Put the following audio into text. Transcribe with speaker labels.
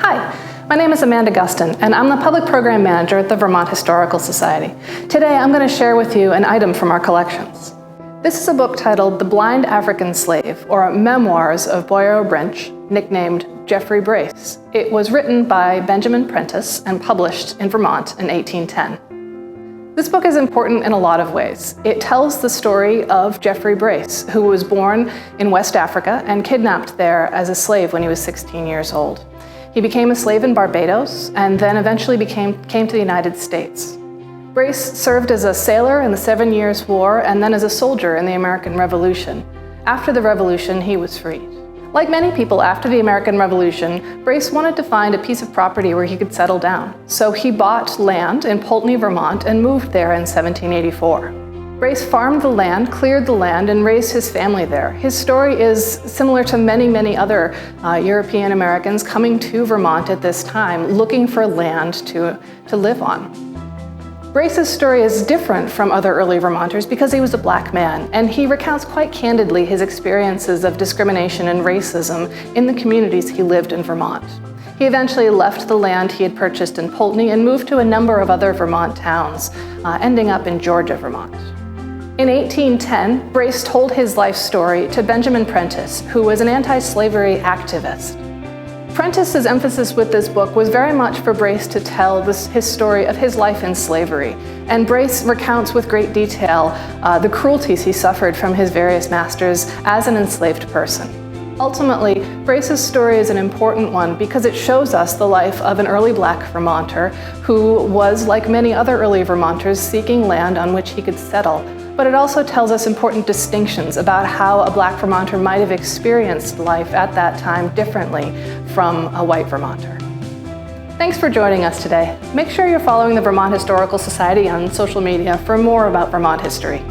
Speaker 1: Hi, my name is Amanda Gustin, and I'm the Public Program Manager at the Vermont Historical Society. Today, I'm going to share with you an item from our collections. This is a book titled The Blind African Slave, or Memoirs of Boyer Brench, nicknamed Jeffrey Brace. It was written by Benjamin Prentice and published in Vermont in 1810. This book is important in a lot of ways. It tells the story of Jeffrey Brace, who was born in West Africa and kidnapped there as a slave when he was 16 years old. He became a slave in Barbados and then eventually came to the United States. Brace served as a sailor in the 7 Years' War and then as a soldier in the American Revolution. After the Revolution, he was freed. Like many people after the American Revolution, Brace wanted to find a piece of property where he could settle down. So he bought land in Poultney, Vermont, and moved there in 1784. Brace farmed the land, cleared the land, and raised his family there. His story is similar to many other European Americans coming to Vermont at this time, looking for land to live on. Brace's story is different from other early Vermonters because he was a black man, and he recounts quite candidly his experiences of discrimination and racism in the communities he lived in Vermont. He eventually left the land he had purchased in Poultney and moved to a number of other Vermont towns, ending up in Georgia, Vermont. In 1810, Brace told his life story to Benjamin Prentice, who was an anti-slavery activist. Prentice's emphasis with this book was very much for Brace to tell his story of his life in slavery, and Brace recounts with great detail the cruelties he suffered from his various masters as an enslaved person. Ultimately, Brace's story is an important one because it shows us the life of an early black Vermonter who was, like many other early Vermonters, seeking land on which he could settle. But it also tells us important distinctions about how a black Vermonter might have experienced life at that time differently from a white Vermonter. Thanks for joining us today. Make sure you're following the Vermont Historical Society on social media for more about Vermont history.